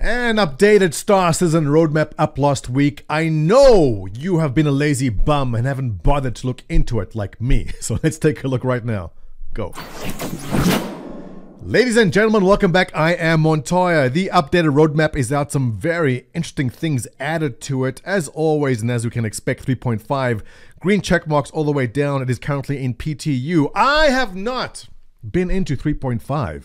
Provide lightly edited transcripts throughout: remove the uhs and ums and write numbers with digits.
An updated Star Citizen roadmap up last week. I know you have been a lazy bum and haven't bothered to look into it like me. So let's take a look right now. Go. Ladies and gentlemen, welcome back. I am Montoya. The updated roadmap is out. Some very interesting things added to it. As always, and as we can expect, 3.5. Green check marks all the way down. It is currently in PTU. I have not been into 3.5.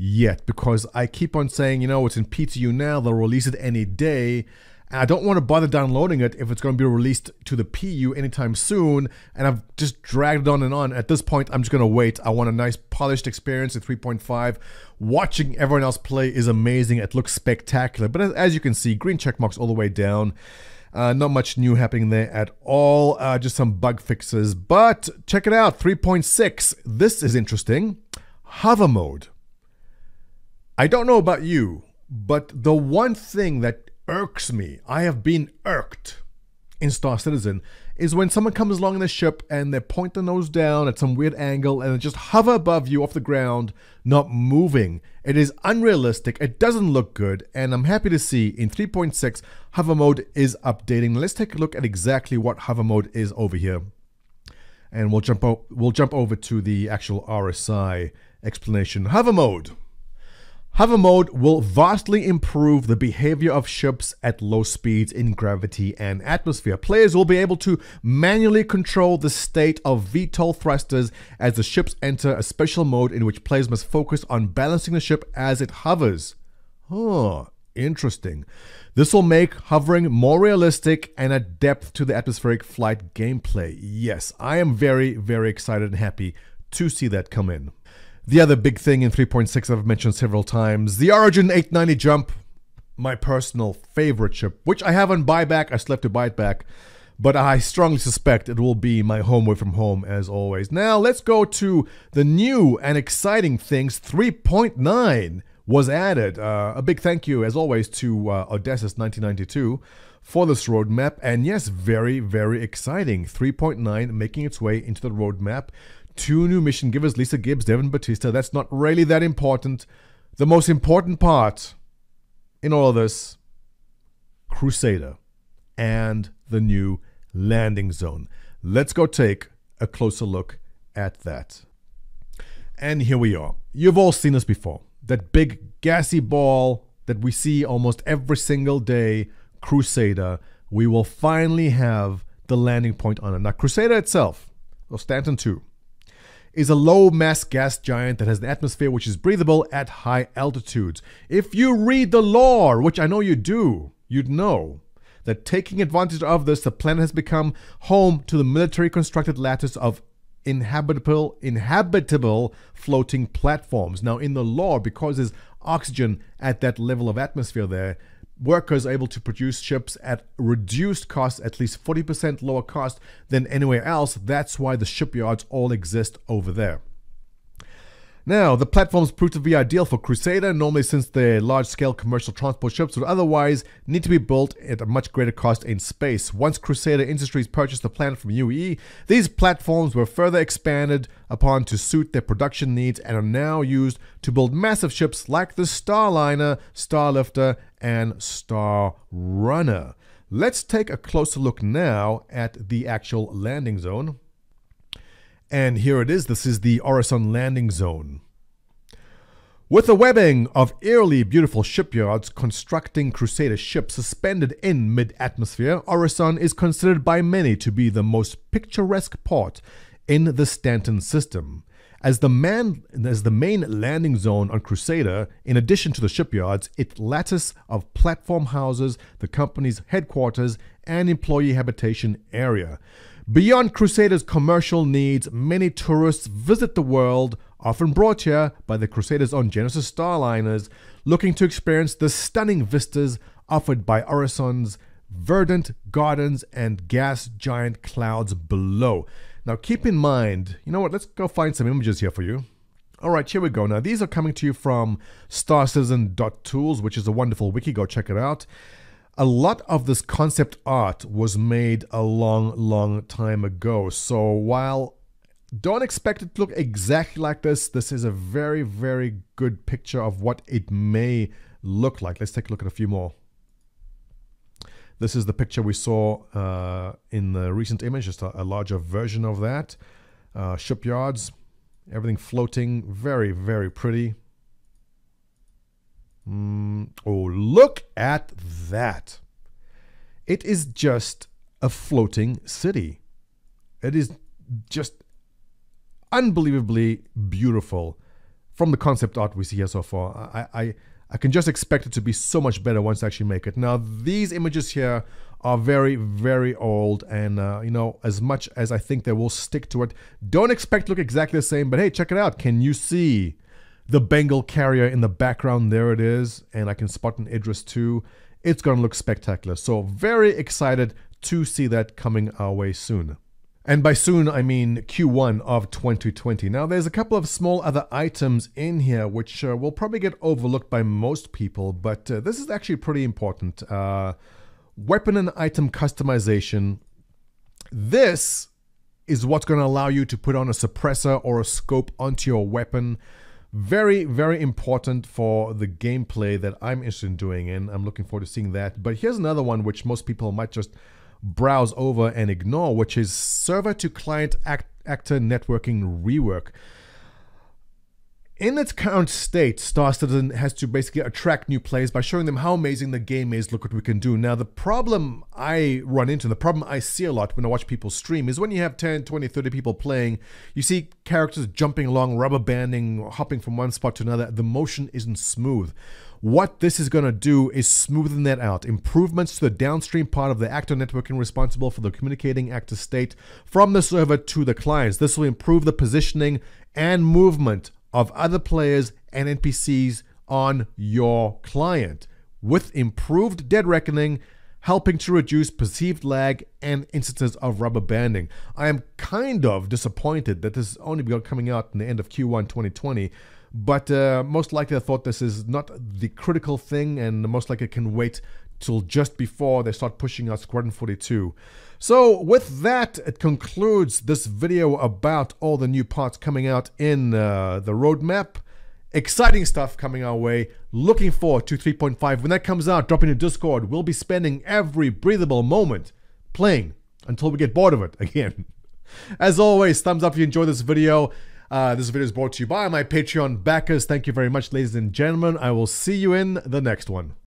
yet, because I keep on saying, you know, it's in PTU now, they'll release it any day, and I don't want to bother downloading it if it's going to be released to the PU anytime soon, and I've just dragged it on and on. At this point, I'm just going to wait. I want a nice polished experience at 3.5. Watching everyone else play is amazing. It looks spectacular, but as you can see, green check marks all the way down. Not much new happening there at all, just some bug fixes, but check it out, 3.6. This is interesting. Hover mode. I don't know about you, but the one thing that irks me, I have been irked in Star Citizen, is when someone comes along in the ship and they point their nose down at some weird angle and they just hover above you off the ground, not moving. It is unrealistic, it doesn't look good, and I'm happy to see in 3.6 hover mode is updating. Let's take a look at exactly what hover mode is over here. And we'll jump over to the actual RSI explanation. Hover mode. Hover mode will vastly improve the behavior of ships at low speeds in gravity and atmosphere. Players will be able to manually control the state of VTOL thrusters as the ships enter a special mode in which players must focus on balancing the ship as it hovers. Oh, interesting. This will make hovering more realistic and add depth to the atmospheric flight gameplay. Yes, I am very, very excited and happy to see that come in. The other big thing in 3.6 I've mentioned several times, the Origin 890 jump, my personal favorite ship, which I have on buyback. I still have to buy it back, but I strongly suspect it will be my home away from home as always. Now let's go to the new and exciting things. 3.9 was added. A big thank you as always to Odysseus 1992 for this roadmap, and yes, very, very exciting. 3.9 making its way into the roadmap. 2 new mission givers, Lisa Gibbs, Devin Batista. That's not really that important. The most important part in all of this, Crusader and the new landing zone. Let's go take a closer look at that. And here we are. You've all seen this before. That big gassy ball that we see almost every single day, Crusader. We will finally have the landing point on it. Now, Crusader itself, or Stanton 2, is a low-mass gas giant that has an atmosphere which is breathable at high altitudes. If you read the lore, which I know you do, you'd know that taking advantage of this, the planet has become home to the military-constructed lattice of inhabitable floating platforms. Now, in the lore, because there's oxygen at that level of atmosphere there, workers are able to produce ships at reduced cost, at least 40% lower cost than anywhere else. That's why the shipyards all exist over there. Now, the platforms proved to be ideal for Crusader, normally since their large-scale commercial transport ships would otherwise need to be built at a much greater cost in space. Once Crusader Industries purchased the planet from UE, these platforms were further expanded upon to suit their production needs and are now used to build massive ships like the Starliner, Starlifter, and Starrunner. Let's take a closer look now at the actual landing zone. And here it is. This is the Orison Landing Zone. With a webbing of eerily beautiful shipyards constructing Crusader ships suspended in mid-atmosphere, Orison is considered by many to be the most picturesque port in the Stanton system. As the main landing zone on Crusader, in addition to the shipyards, its lattice of platform houses the company's headquarters and employee habitation area. Beyond Crusader's commercial needs, many tourists visit the world, often brought here by the Crusader's own Genesis Starliners, looking to experience the stunning vistas offered by Orison's verdant gardens and gas giant clouds below. Now keep in mind, you know what, let's go find some images here for you. Alright, here we go. Now these are coming to you from starcitizen.tools, which is a wonderful wiki, go check it out. A lot of this concept art was made a long time ago, so while don't expect it to look exactly like this, this is a very good picture of what it may look like. Let's take a look at a few more. This is the picture we saw in the recent image, just a larger version of that. Shipyards, everything floating, very, very pretty. Oh, look at that. It is just a floating city. It is just unbelievably beautiful from the concept art we see here so far. I can just expect it to be so much better once I actually make it. Now, these images here are very, very old, and you know, as much as I think they will stick to it, don't expect to look exactly the same, but hey, check it out. Can you see the Bengal carrier in the background? There it is, and I can spot an Idris too. It's gonna look spectacular. So very excited to see that coming our way soon. And by soon, I mean Q1 of 2020. Now, there's a couple of small other items in here which will probably get overlooked by most people, but this is actually pretty important. Weapon and item customization. This is what's going to allow you to put on a suppressor or a scope onto your weapon. Very, very important for the gameplay that I'm interested in doing, and I'm looking forward to seeing that. But here's another one which most people might just browse over and ignore, which is server to client actor networking rework. In its current state, Star Citizen has to basically attract new players by showing them how amazing the game is. Look what we can do. Now, the problem I run into, the problem I see a lot when I watch people stream, is when you have 10, 20, 30 people playing, you see characters jumping along, rubber banding, hopping from one spot to another. The motion isn't smooth. What this is going to do is smoothen that out. Improvements to the downstream part of the actor networking responsible for the communicating actor state from the server to the clients. This will improve the positioning and movement of other players and NPCs on your client, with improved dead reckoning, helping to reduce perceived lag and instances of rubber banding. I am kind of disappointed that this is only coming out in the end of Q1 2020, but most likely I thought this is not the critical thing, and most likely it can wait till just before they start pushing out Squadron 42. So with that, it concludes this video about all the new parts coming out in the roadmap. Exciting stuff coming our way. Looking forward to 3.5. When that comes out, drop into Discord. We'll be spending every breathable moment playing until we get bored of it again. As always, thumbs up if you enjoyed this video. This video is brought to you by my Patreon backers. Thank you very much, ladies and gentlemen. I will see you in the next one.